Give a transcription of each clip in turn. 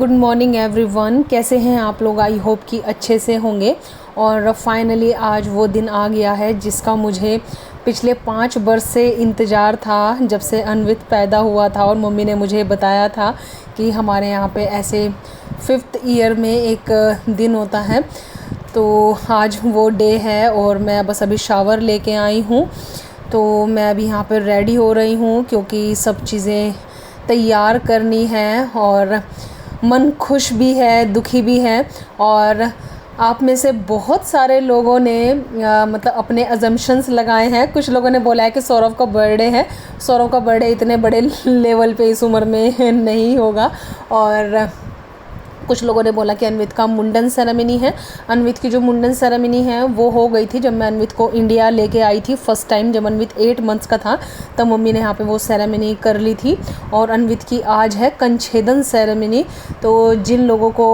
Good morning everyone. कैसे हैं आप लोग? आई होप कि अच्छे से होंगे। और फाइनली आज वो दिन आ गया है जिसका मुझे पिछले 5 वर्ष से इंतज़ार था, जब से अन्वित पैदा हुआ था। और मम्मी ने मुझे बताया था कि हमारे यहाँ पे ऐसे 5th ईयर में एक दिन होता है। तो आज वो डे है और मैं बस अभी शावर लेके आई हूँ। तो मैं अभी यहाँ पर रेडी हो रही हूँ क्योंकि सब चीज़ें तैयार करनी है और मन खुश भी है, दुखी भी है। और आप में से बहुत सारे लोगों ने मतलब अपने अजम्पशंस लगाए हैं। कुछ लोगों ने बोला है कि सौरभ का बर्थडे है। सौरभ का बर्थडे इतने बड़े लेवल पे इस उम्र में नहीं होगा। और कुछ लोगों ने बोला कि अन्वित का मुंडन सेरेमनी है। अन्वित की जो मुंडन सेरेमनी है वो हो गई थी जब मैं अन्वित को इंडिया लेके आई थी फर्स्ट टाइम, जब अन्वित 8 मंथ्स का था। तब मम्मी ने यहाँ पे वो सेरेमनी कर ली थी। और अन्वित की आज है कंछेदन सेरेमनी। तो जिन लोगों को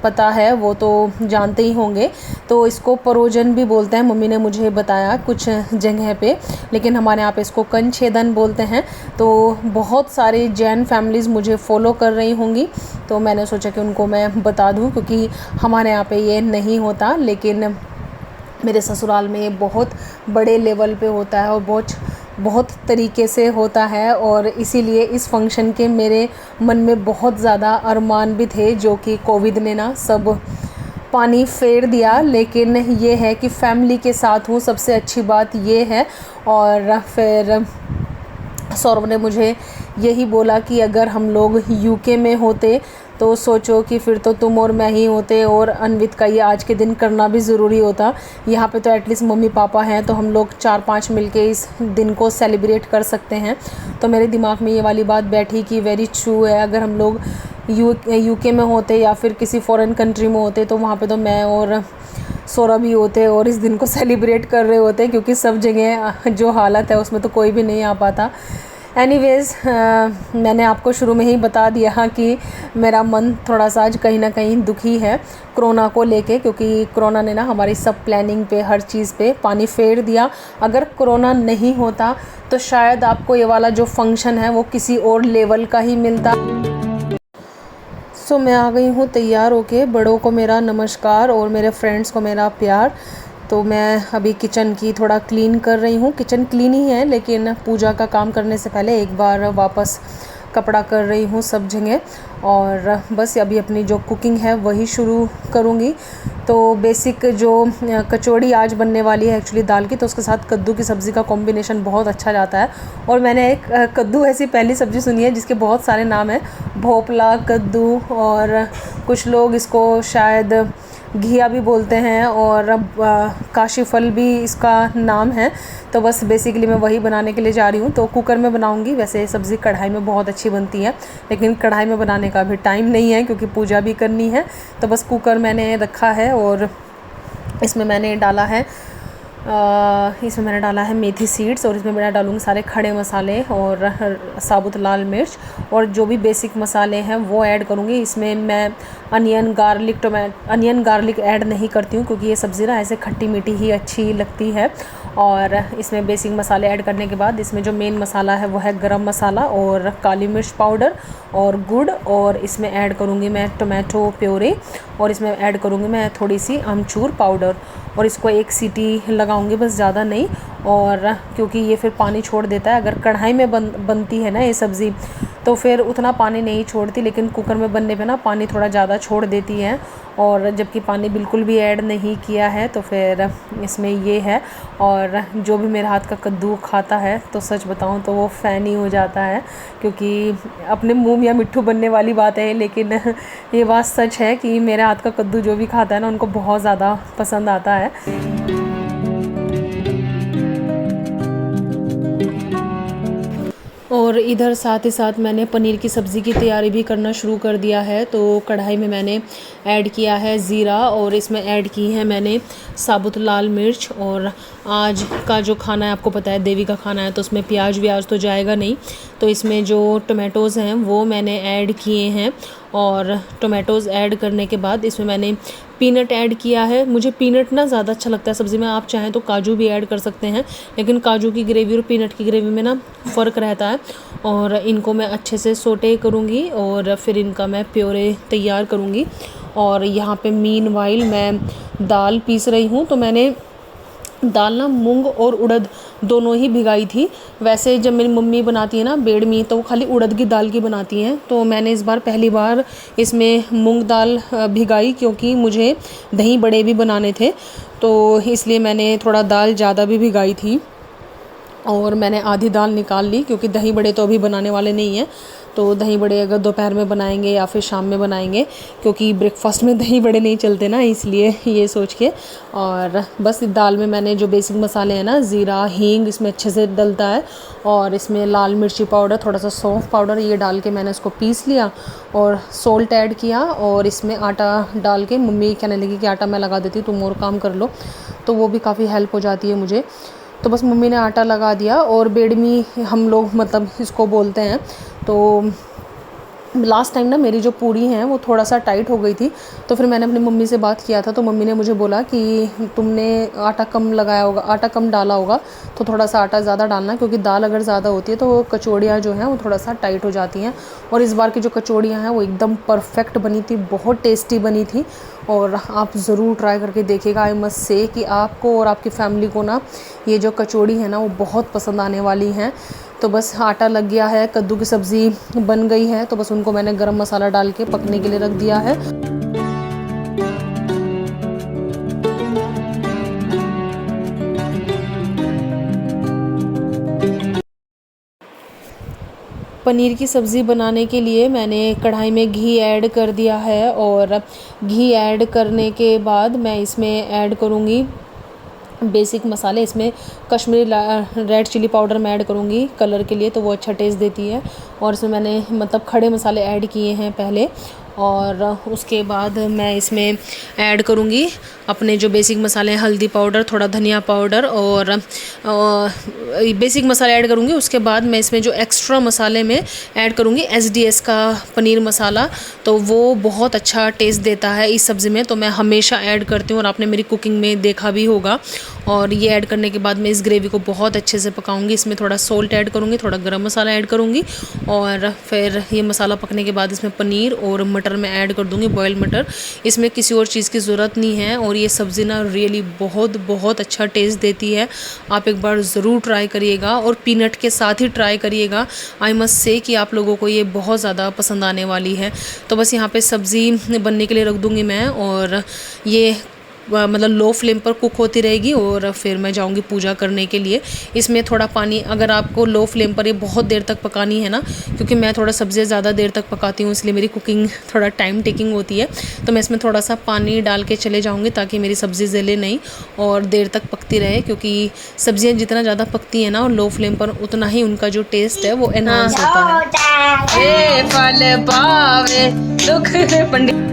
पता है वो तो जानते ही होंगे। तो इसको परोजन भी बोलते हैं, मम्मी ने मुझे बताया कुछ जगह पे, लेकिन हमारे यहाँ पे इसको कंछेदन बोलते हैं। तो बहुत सारी जैन फैमिलीज़ मुझे फॉलो कर रही होंगी, तो मैंने सोचा कि उनको मैं बता दूं क्योंकि हमारे यहाँ पे ये नहीं होता, लेकिन मेरे ससुराल में ये बहुत बड़े लेवल पे होता है और बहुत तरीके से होता है। और इसीलिए इस फंक्शन के मेरे मन में बहुत ज़्यादा अरमान भी थे, जो कि कोविड ने ना सब पानी फेर दिया। लेकिन ये है कि फैमिली के साथ हूँ, सबसे अच्छी बात ये है। और फिर सौरभ ने मुझे यही बोला कि अगर हम लोग यूके में होते तो सोचो कि फिर तो तुम और मैं ही होते और अन्वित का ये आज के दिन करना भी ज़रूरी होता। यहाँ पे तो एटलीस्ट मम्मी पापा हैं तो हम लोग 4-5 मिलके इस दिन को सेलिब्रेट कर सकते हैं। तो मेरे दिमाग में ये वाली बात बैठी कि वेरी ट्रू है। अगर हम लोग यूके में होते या फिर किसी फॉरेन कंट्री में होते तो वहाँ पे तो मैं और सौरभ ही होते और इस दिन को सेलिब्रेट कर रहे होते, क्योंकि सब जगह जो हालत है उसमें तो कोई भी नहीं आ पाता। एनीवेज़ मैंने आपको शुरू में ही बता दिया कि मेरा मन थोड़ा सा आज कहीं ना कहीं दुखी है कोरोना को लेके, क्योंकि कोरोना ने ना हमारी सब प्लानिंग पे, हर चीज़ पे पानी फेर दिया। अगर कोरोना नहीं होता तो शायद आपको ये वाला जो फंक्शन है वो किसी और लेवल का ही मिलता। सो मैं आ गई हूँ तैयार होके। बड़ों को मेरा नमस्कार और मेरे फ्रेंड्स को मेरा प्यार। तो मैं अभी किचन की थोड़ा क्लीन कर रही हूँ। किचन क्लीन ही है, लेकिन पूजा का काम करने से पहले एक बार वापस कपड़ा कर रही हूँ सब जगह। और बस अभी अपनी जो कुकिंग है वही शुरू करूँगी। तो बेसिक जो कचौड़ी आज बनने वाली है एक्चुअली दाल की, तो उसके साथ कद्दू की सब्ज़ी का कॉम्बिनेशन बहुत अच्छा जाता है। और मैंने एक कद्दू ऐसी पहली सब्ज़ी सुनी है जिसके बहुत सारे नाम हैं, भोपला कद्दू, और कुछ लोग इसको शायद घिया भी बोलते हैं, और काशी फल भी इसका नाम है। तो बस बेसिकली मैं वही बनाने के लिए जा रही हूँ। तो कुकर में बनाऊँगी। वैसे सब्ज़ी कढ़ाई में बहुत अच्छी बनती है, लेकिन कढ़ाई में बनाने का अभी टाइम नहीं है क्योंकि पूजा भी करनी है। तो बस कुकर मैंने रखा है और इसमें मैंने डाला है मेथी सीड्स, और इसमें मैं डालूँगी सारे खड़े मसाले और साबुत लाल मिर्च, और जो भी बेसिक मसाले हैं वो ऐड करूँगी। इसमें मैं अनियन गार्लिक ऐड नहीं करती हूँ क्योंकि ये सब्ज़ी ना ऐसे खट्टी मीठी ही अच्छी लगती है। और इसमें बेसिक मसाले ऐड करने के बाद इसमें जो मेन मसाला है वो है गरम मसाला और काली मिर्च पाउडर और गुड़, और इसमें ऐड करूँगी मैं टोमेटो प्योरे, और इसमें ऐड करूँगी मैं थोड़ी सी अमचूर पाउडर, और इसको एक सीटी लगाऊंगी बस, ज़्यादा नहीं। और क्योंकि ये फिर पानी छोड़ देता है, अगर कढ़ाई में बनती है ना ये सब्ज़ी तो फिर उतना पानी नहीं छोड़ती, लेकिन कुकर में बनने पे ना पानी थोड़ा ज़्यादा छोड़ देती है। और जबकि पानी बिल्कुल भी ऐड नहीं किया है तो फिर इसमें ये है। और जो भी मेरे हाथ का कद्दू खाता है तो सच बताऊं तो वो फ़ैन ही हो जाता है, क्योंकि अपने मुँह या मिट्ठू बनने वाली बात है, लेकिन ये बात सच है कि मेरे हाथ का कद्दू जो भी खाता है ना उनको बहुत ज़्यादा पसंद आता है। और इधर साथ ही साथ मैंने पनीर की सब्ज़ी की तैयारी भी करना शुरू कर दिया है। तो कढ़ाई में मैंने ऐड किया है ज़ीरा, और इसमें ऐड की है मैंने साबुत लाल मिर्च। और आज का जो खाना है आपको पता है देवी का खाना है, तो उसमें प्याज व्याज तो जाएगा नहीं, तो इसमें जो टमाटोज़ हैं वो मैंने ऐड किए हैं। और टोमेटोज़ ऐड करने के बाद इसमें मैंने पीनट ऐड किया है। मुझे पीनट ना ज़्यादा अच्छा लगता है सब्ज़ी में, आप चाहें तो काजू भी ऐड कर सकते हैं, लेकिन काजू की ग्रेवी और पीनट की ग्रेवी में ना फ़र्क रहता है। और इनको मैं अच्छे से सोटे करूँगी और फिर इनका मैं प्योरे तैयार करूँगी। और यहाँ पे मीनवाइल मैं दाल पीस रही हूँ। तो मैंने दाल ना मूंग और उड़द दोनों ही भिगाई थी। वैसे जब मेरी मम्मी बनाती है ना बेड़मी, तो वो खाली उड़द की दाल की बनाती हैं। तो मैंने इस बार पहली बार इसमें मूंग दाल भिगाई, क्योंकि मुझे दही बड़े भी बनाने थे, तो इसलिए मैंने थोड़ा दाल ज़्यादा भी भिगाई थी। और मैंने आधी दाल निकाल ली, क्योंकि दही बड़े तो अभी बनाने वाले नहीं हैं। तो दही बड़े अगर दोपहर में बनाएंगे या फिर शाम में बनाएंगे, क्योंकि ब्रेकफास्ट में दही बड़े नहीं चलते ना, इसलिए ये सोच के। और बस दाल में मैंने जो बेसिक मसाले हैं ना, ज़ीरा हींग इसमें अच्छे से डलता है, और इसमें लाल मिर्ची पाउडर, थोड़ा सा सौंफ पाउडर, ये डाल के मैंने इसको पीस लिया और सोल्ट ऐड किया। और इसमें आटा डाल के, मम्मी कहने लगी कि आटा मैं लगा देती, तुम और काम कर लो, तो वो भी काफ़ी हेल्प हो जाती है मुझे। तो बस मम्मी ने आटा लगा दिया। और बेडमी हम लोग मतलब इसको बोलते हैं। तो लास्ट टाइम ना मेरी जो पूड़ी हैं वो थोड़ा सा टाइट हो गई थी, तो फिर मैंने अपनी मम्मी से बात किया था। तो मम्मी ने मुझे बोला कि तुमने आटा कम लगाया होगा, आटा कम डाला होगा, तो थोड़ा सा आटा ज़्यादा डालना, क्योंकि दाल अगर ज़्यादा होती है तो कचौड़ियाँ जो हैं वो थोड़ा सा टाइट हो जाती हैं। और इस बार की जो कचौड़ियाँ हैं वो एकदम परफेक्ट बनी थी, बहुत टेस्टी बनी थी। और आप ज़रूर ट्राई करके देखिएगा। आई मस्ट से कि आपको और आपकी फैमिली को ना ये जो कचौड़ी है ना वो बहुत पसंद आने वाली हैं। तो बस आटा लग गया है, कद्दू की सब्ज़ी बन गई है, तो बस उनको मैंने गरम मसाला डाल के पकने के लिए रख दिया है। पनीर की सब्ज़ी बनाने के लिए मैंने कढ़ाई में घी ऐड कर दिया है। और घी ऐड करने के बाद मैं इसमें ऐड करूँगी बेसिक मसाले। इसमें कश्मीरी रेड चिली पाउडर मैं ऐड करूँगी कलर के लिए, तो वो अच्छा टेस्ट देती है। और इसमें मैंने मतलब खड़े मसाले ऐड किए हैं पहले, और उसके बाद मैं इसमें ऐड करूँगी अपने जो बेसिक मसाले हैं, हल्दी पाउडर, थोड़ा धनिया पाउडर और बेसिक मसाले ऐड करूँगी। उसके बाद मैं इसमें जो एक्स्ट्रा मसाले में ऐड करूँगी SDS का पनीर मसाला, तो वो बहुत अच्छा टेस्ट देता है इस सब्ज़ी में, तो मैं हमेशा ऐड करती हूँ और आपने मेरी कुकिंग में देखा भी होगा। और ये ऐड करने के बाद मैं इस ग्रेवी को बहुत अच्छे से पकाऊंगी। इसमें थोड़ा सोल्ट ऐड करूँगी, थोड़ा गरम मसाला ऐड करूँगी, और फिर ये मसाला पकने के बाद इसमें पनीर और मटर मैं ऐड कर दूँगी, बॉयल्ड मटर। इसमें किसी और चीज़ की ज़रूरत नहीं है। और ये सब्ज़ी ना रियली बहुत बहुत अच्छा टेस्ट देती है। आप एक बार ज़रूर ट्राई करिएगा, और पीनट के साथ ही ट्राई करिएगा। आई मस्ट से कि आप लोगों को ये बहुत ज़्यादा पसंद आने वाली है। तो बस यहाँ पे सब्ज़ी बनने के लिए रख दूँगी मैं, और ये मतलब लो फ्लेम पर कुक होती रहेगी। और फिर मैं जाऊंगी पूजा करने के लिए। इसमें थोड़ा पानी, अगर आपको लो फ्लेम पर ये बहुत देर तक पकानी है ना, क्योंकि मैं थोड़ा सब्ज़ी ज़्यादा देर तक पकाती हूँ, इसलिए मेरी कुकिंग थोड़ा टाइम टेकिंग होती है, तो मैं इसमें थोड़ा सा पानी डाल के चले जाऊँगी, ताकि मेरी सब्ज़ी जले नहीं और देर तक पकती रहे। क्योंकि सब्ज़ियाँ जितना ज़्यादा पकती हैं ना और लो फ्लेम पर, उतना ही उनका जो टेस्ट है वो एनहांस होता है। फल पावे दुख पंडित।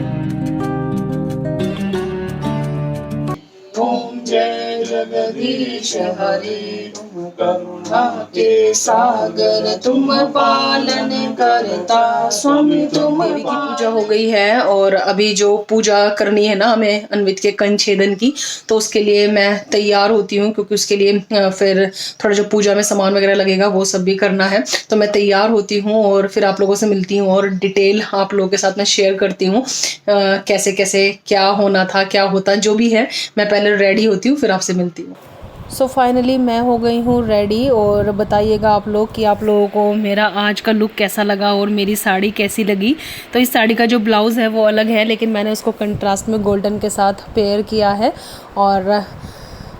ओम जय जगदीश हरे, तुम करुणा के सागर, तुम पालन करता स्वामी, तुम। देवी की पूजा हो गई है, और अभी जो पूजा करनी है ना हमें अन्वित के कंछेदन की, तो उसके लिए मैं तैयार होती हूँ, क्योंकि उसके लिए फिर थोड़ा जो पूजा में सामान वगैरह लगेगा वो सब भी करना है। तो मैं तैयार होती हूँ और फिर आप लोगों से मिलती हूँ, और डिटेल आप लोगों के साथ मैं शेयर करती हूँ कैसे कैसे क्या होना था, क्या होता, जो भी है। मैं पहले रेडी होती हूँ, फिर आपसे मिलती हूँ। सो फाइनली मैं हो गई हूँ रेडी, और बताइएगा आप लोग कि आप लोगों को मेरा आज का लुक कैसा लगा और मेरी साड़ी कैसी लगी। तो इस साड़ी का जो ब्लाउज़ है वो अलग है, लेकिन मैंने उसको कंट्रास्ट में गोल्डन के साथ पेयर किया है। और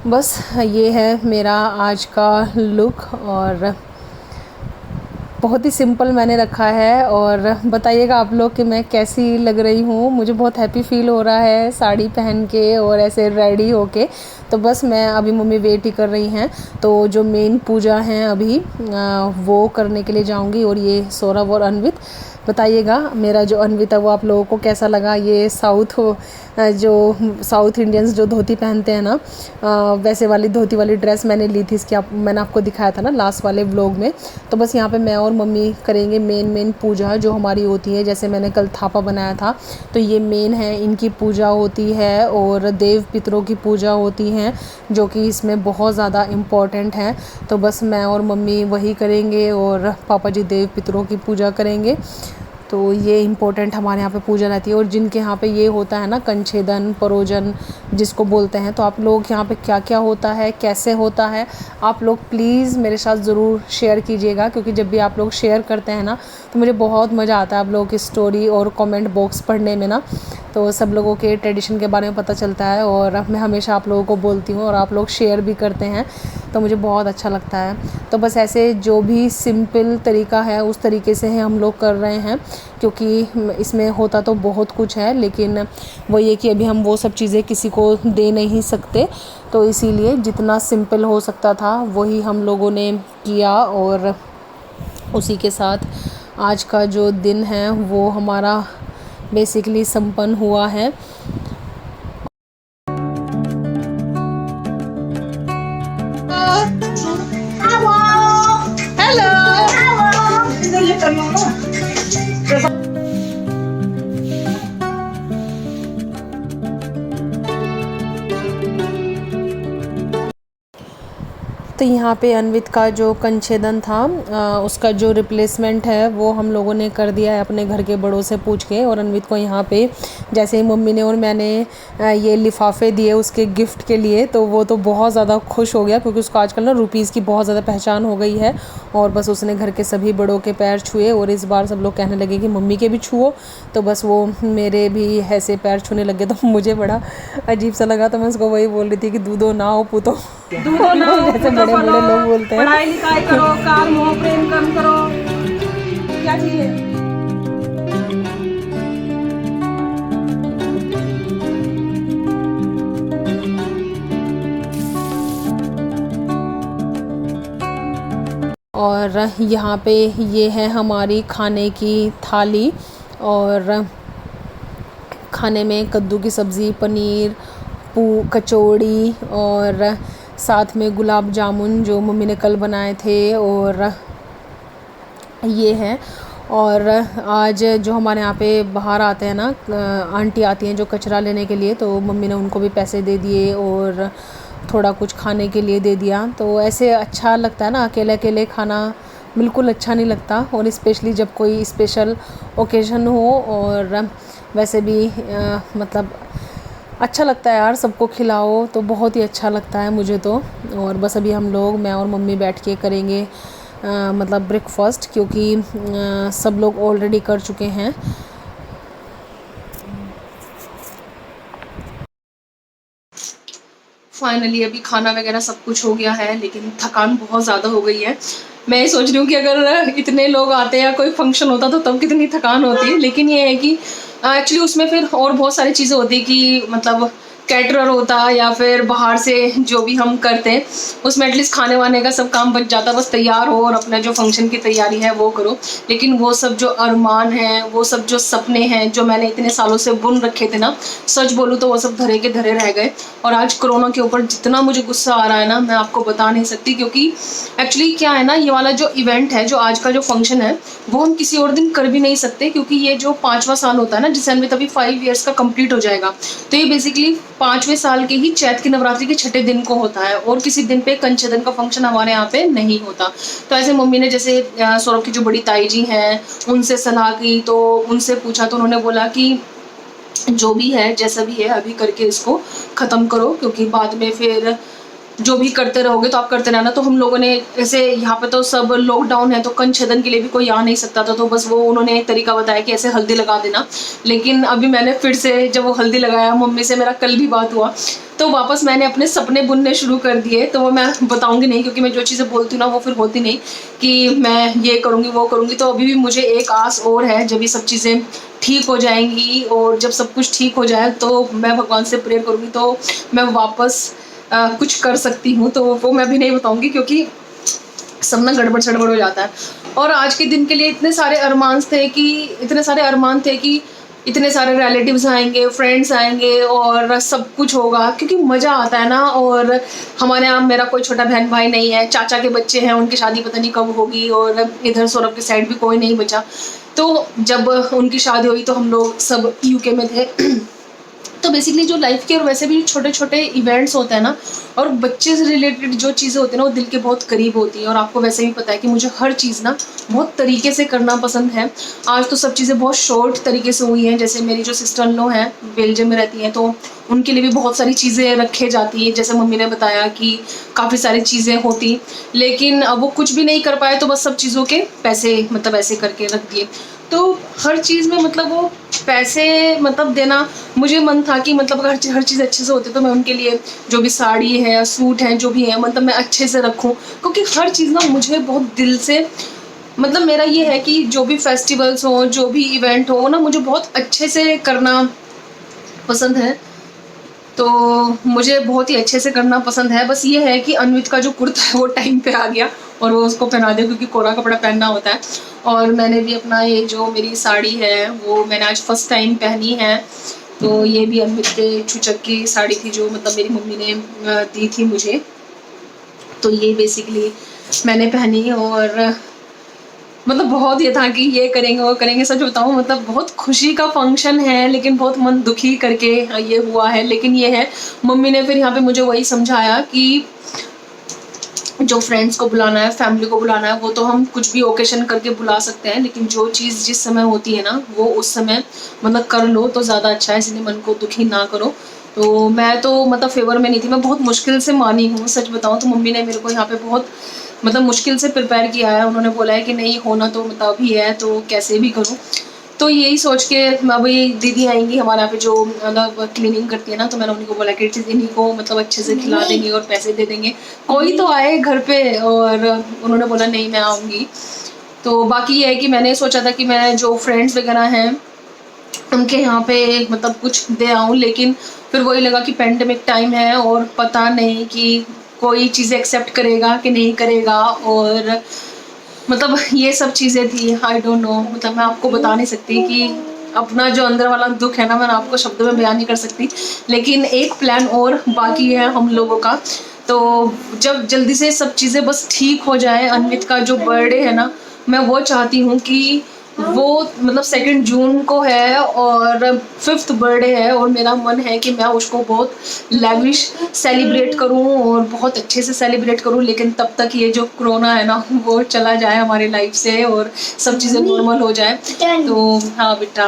बस ये है मेरा आज का लुक, और बहुत ही सिंपल मैंने रखा है। और बताइएगा आप लोग कि मैं कैसी लग रही हूँ। मुझे बहुत हैप्पी फील हो रहा है साड़ी पहन के और ऐसे रेडी होके। तो बस मैं अभी, मम्मी वेट ही कर रही हैं, तो जो मेन पूजा है अभी वो करने के लिए जाऊँगी। और ये सौरभ और अन्वित बताइएगा मेरा जो अन्वित है वो आप लोगों को कैसा लगा। ये जो साउथ इंडियंस जो धोती पहनते हैं ना, वैसे वाली धोती वाली ड्रेस मैंने ली थी, मैंने आपको दिखाया था ना लास्ट वाले व्लॉग में। तो बस यहाँ पे मैं और मम्मी करेंगे मेन पूजा जो हमारी होती है। जैसे मैंने कल थापा बनाया था, तो ये मेन है, इनकी पूजा होती है और देव पितरों की पूजा होती है, जो कि इसमें बहुत ज़्यादा इम्पॉर्टेंट है। तो बस मैं और मम्मी वही करेंगे और पापा जी देव पितरों की पूजा करेंगे। तो ये इम्पोर्टेंट हमारे यहाँ पे पूजा रहती है। और जिनके यहाँ पे ये होता है ना कंछेदन परोजन जिसको बोलते हैं, तो आप लोग यहाँ पे क्या क्या होता है, कैसे होता है, आप लोग प्लीज़ मेरे साथ ज़रूर शेयर कीजिएगा, क्योंकि जब भी आप लोग शेयर करते हैं ना तो मुझे बहुत मज़ा आता है आप लोगों की स्टोरी और कमेंट बॉक्स पढ़ने में ना। तो सब लोगों के ट्रेडिशन के बारे में पता चलता है और मैं हमेशा आप लोगों को बोलती हूँ और आप लोग शेयर भी करते हैं, तो मुझे बहुत अच्छा लगता है। तो बस ऐसे जो भी सिंपल तरीका है उस तरीके से हम लोग कर रहे हैं, क्योंकि इसमें होता तो बहुत कुछ है, लेकिन वो ये कि अभी हम वो सब चीज़ें किसी को दे नहीं सकते, तो इसीलिए जितना सिंपल हो सकता था वही हम लोगों ने किया। और उसी के साथ आज का जो दिन है वो हमारा बेसिकली संपन्न हुआ है। तो यहाँ पे अन्वित का जो कंछेदन था उसका जो रिप्लेसमेंट है वो हम लोगों ने कर दिया है अपने घर के बड़ों से पूछ के। और अन्वित को यहाँ पे जैसे ही मम्मी ने और मैंने ये लिफाफे दिए उसके गिफ्ट के लिए, तो वो तो बहुत ज़्यादा खुश हो गया, क्योंकि उसको आजकल ना रुपीज़ की बहुत ज़्यादा पहचान हो गई है। और बस उसने घर के सभी बड़ों के पैर छुए और इस बार सब लोग कहने लगे कि मम्मी के भी छुओ, तो बस वो मेरे भी ऐसे पैर छूने लगे। तो मुझे बड़ा अजीब सा लगा, तो मैं उसको वही बोल रही थी कि दूधो ना हो पुतो, दूधो ना हो जैसे बड़े बड़े लोग बोलते हैं। पढ़ाई लिखाई करो, कार मोह प्रेम कम करो, क्या चाहिए। और यहाँ पे ये है हमारी खाने की थाली, और खाने में कद्दू की सब्ज़ी, पनीर, कचौड़ी और साथ में गुलाब जामुन जो मम्मी ने कल बनाए थे, और ये है। और आज जो हमारे यहाँ पे बाहर आते हैं ना आंटी आती हैं जो कचरा लेने के लिए, तो मम्मी ने उनको भी पैसे दे दिए और थोड़ा कुछ खाने के लिए दे दिया। तो ऐसे अच्छा लगता है ना, अकेले अकेले खाना बिल्कुल अच्छा नहीं लगता, और स्पेशली जब कोई स्पेशल ओकेज़न हो। और वैसे भी मतलब अच्छा लगता है यार, सबको खिलाओ तो बहुत ही अच्छा लगता है मुझे तो। और बस अभी हम लोग मैं और मम्मी बैठ के करेंगे मतलब ब्रेकफास्ट, क्योंकि सब लोग ऑलरेडी कर चुके हैं। फाइनली अभी खाना वगैरह सब कुछ हो गया है, लेकिन थकान बहुत ज़्यादा हो गई है। मैं ये सोच रही हूँ कि अगर इतने लोग आते या कोई फंक्शन होता तो तब कितनी थकान होती, लेकिन ये है कि एक्चुअली उसमें फिर और बहुत सारी चीज़ें होती कि मतलब कैटरर होता या फिर बाहर से जो भी हम करते हैं उसमें एटलीस्ट खाने वाने का सब काम बच जाता, बस तैयार हो और अपना जो फंक्शन की तैयारी है वो करो। लेकिन वो सब जो अरमान हैं, वो सब जो सपने हैं जो मैंने इतने सालों से बुन रखे थे ना, सच बोलूँ तो वो सब धरे के धरे रह गए। और आज कोरोना के ऊपर जितना मुझे गुस्सा आ रहा है ना, मैं आपको बता नहीं सकती, क्योंकि एक्चुअली क्या है ना, ये वाला जो इवेंट है, जो आज का जो फंक्शन है, वो हम किसी और दिन कर भी नहीं सकते, क्योंकि ये जो 5वां साल होता है ना, दिसंबर तभी 5 ईयर्स का कंप्लीट हो जाएगा। तो ये बेसिकली 5वें साल के ही चैत की नवरात्रि के छठे दिन को होता है, और किसी दिन पे कंचदन का फंक्शन हमारे यहाँ पे नहीं होता। तो ऐसे मम्मी ने जैसे सौरभ की जो बड़ी ताई जी हैं उनसे सलाह की, तो उनसे पूछा तो उन्होंने बोला कि जो भी है जैसा भी है अभी करके इसको ख़त्म करो, क्योंकि बाद में फिर जो भी करते रहोगे तो आप करते रहना। तो हम लोगों ने ऐसे यहाँ पे तो सब लॉकडाउन है, तो कंचदन के लिए भी कोई आ नहीं सकता था, तो बस वो उन्होंने एक तरीका बताया कि ऐसे हल्दी लगा देना। लेकिन अभी मैंने फिर से जब वो हल्दी लगाया, मम्मी से मेरा कल भी बात हुआ, तो वापस मैंने अपने सपने बुनने शुरू कर दिए। तो वो मैं बताऊंगी नहीं, क्योंकि मैं जो चीज़ें बोलती हूँ ना वो फिर होती नहीं कि मैं ये करूँगी वो करूँगी। तो अभी भी मुझे एक आस और है, जब ये सब चीज़ें ठीक हो जाएंगी और जब सब कुछ ठीक हो जाए तो मैं भगवान से प्रेयर करूँगी, तो मैं वापस कुछ कर सकती हूँ। तो वो मैं भी नहीं बताऊँगी, क्योंकि सब ना गड़बड़ सड़बड़ हो जाता है। और आज के दिन के लिए इतने सारे अरमान थे कि इतने सारे रिलेटिव्स आएंगे, फ्रेंड्स आएंगे और सब कुछ होगा, क्योंकि मज़ा आता है ना। और हमारे यहाँ मेरा कोई छोटा बहन भाई नहीं है, चाचा के बच्चे हैं, उनकी शादी पता नहीं कब होगी, और इधर सौरभ के साइड भी कोई नहीं बचा। तो जब उनकी शादी हुई तो हम लोग सब यूके में थे। तो बेसिकली जो लाइफ के और वैसे भी छोटे छोटे इवेंट्स होते हैं ना, और बच्चे से रिलेटेड जो चीज़ें होती हैं ना, वो दिल के बहुत करीब होती हैं। और आपको वैसे भी पता है कि मुझे हर चीज़ ना बहुत तरीके से करना पसंद है। आज तो सब चीज़ें बहुत शॉर्ट तरीके से हुई हैं। जैसे मेरी जो सिस्टर इन लॉ है, बेल्जियम में रहती हैं, तो उनके लिए भी बहुत सारी चीज़ें रखे जाती हैं। जैसे मम्मी ने बताया कि काफ़ी सारी चीज़ें होती, लेकिन अब वो कुछ भी नहीं कर पाए, तो बस सब चीज़ों के पैसे मतलब ऐसे करके रख दिए। तो हर चीज़ में मतलब वो पैसे मतलब देना, मुझे मन था कि मतलब हर चीज़ अच्छे से होती तो मैं उनके लिए जो भी साड़ी है, सूट है, जो भी है, मतलब मैं अच्छे से रखूं। क्योंकि हर चीज़ ना मुझे बहुत दिल से, मतलब मेरा ये है कि जो भी फेस्टिवल्स हो, जो भी इवेंट हो ना, मुझे बहुत अच्छे से करना पसंद है। तो मुझे बहुत ही अच्छे से करना पसंद है। बस ये है कि अन्वित का जो कुर्ता है वो टाइम पे आ गया और वो उसको पहना दिया, क्योंकि कोरा कपड़ा पहनना होता है। और मैंने भी अपना ये जो मेरी साड़ी है वो मैंने आज फर्स्ट टाइम पहनी है। तो ये भी अन्वित के छुचक की साड़ी थी, जो मतलब मेरी मम्मी ने दी थी मुझे। तो ये बेसिकली मैंने पहनी, और मतलब बहुत ये था कि ये करेंगे वो करेंगे। सच बताऊँ, मतलब बहुत खुशी का फंक्शन है, लेकिन बहुत मन दुखी करके ये हुआ है। लेकिन ये है, मम्मी ने फिर यहाँ पे मुझे वही समझाया कि जो फ्रेंड्स को बुलाना है, फैमिली को बुलाना है, वो तो हम कुछ भी ओकेशन करके बुला सकते हैं, लेकिन जो चीज़ जिस समय होती है ना, वो उस समय मतलब कर लो तो ज़्यादा अच्छा है, इसलिए मन को दुखी ना करो। तो मैं तो मतलब फेवर में नहीं थी, मैं बहुत मुश्किल से मानी हूँ। सच बताऊँ तो मम्मी ने मेरे को यहाँ पे बहुत मतलब मुश्किल से प्रिपेयर किया है। उन्होंने बोला है कि नहीं होना तो मतलब अभी है, तो कैसे भी करो। तो यही सोच के अभी दीदी आएंगी हमारे यहाँ पे जो मतलब क्लीनिंग करती है ना, तो मैंने उन्हीं को बोला कि इन्हीं को मतलब अच्छे से खिला देंगे और पैसे दे देंगे, कोई तो आए घर पे। और उन्होंने बोला नहीं मैं आऊँगी। तो बाकी ये है कि मैंने सोचा था कि मैं जो फ्रेंड्स वगैरह हैं उनके यहाँ पे मतलब कुछ दे आऊँ, लेकिन फिर वही लगा कि पेंडेमिक टाइम है और पता नहीं कि कोई चीज़ें एक्सेप्ट करेगा कि नहीं करेगा। और मतलब ये सब चीज़ें थी, आई डोंट नो, मतलब मैं आपको बता नहीं सकती कि अपना जो अंदर वाला दुख है ना, मैं आपको शब्दों में बयान नहीं कर सकती। लेकिन एक प्लान और बाकी है हम लोगों का। तो जब जल्दी से सब चीज़ें बस ठीक हो जाए, अन्वित का जो बर्थडे है ना, मैं वो चाहती हूँ कि वो मतलब 2 जून को है और 5th बर्थडे है, और मेरा मन है कि मैं उसको बहुत लेविश सेलिब्रेट करूं और बहुत अच्छे से सेलिब्रेट करूं। लेकिन तब तक ये जो कोरोना है ना, वो चला जाए हमारी लाइफ से और सब चीज़ें नॉर्मल हो जाए। तो हाँ बेटा,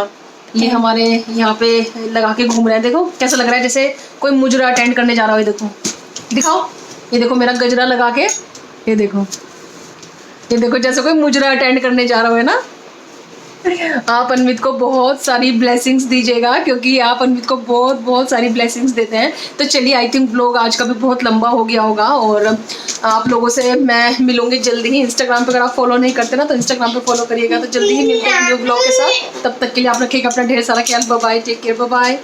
ये हमारे यहाँ पे लगा के घूम रहे हैं। देखो कैसा लग रहा है, जैसे कोई मुजरा अटेंड करने जा रहा हो। ये देखो, दिखाओ, ये देखो मेरा गजरा लगा के, ये देखो, ये देखो, जैसे कोई मुजरा अटेंड करने जा रहा हो, है ना। आप अन्वित को बहुत सारी ब्लेसिंग्स दीजिएगा, क्योंकि आप अन्वित को बहुत बहुत सारी ब्लेसिंग्स देते हैं। तो चलिए, आई थिंक ब्लॉग आज का भी बहुत लंबा हो गया होगा, और आप लोगों से मैं मिलूंगी जल्दी ही। इंस्टाग्राम पे अगर आप फॉलो नहीं करते ना, तो इंस्टाग्राम पे फॉलो करिएगा। तो जल्दी ही मिलते हैं न्यू ब्लॉग के साथ। तब तक के लिए आप रखिएगा अपना ढेर सारा ख्याल। Bye bye, take care, bye bye.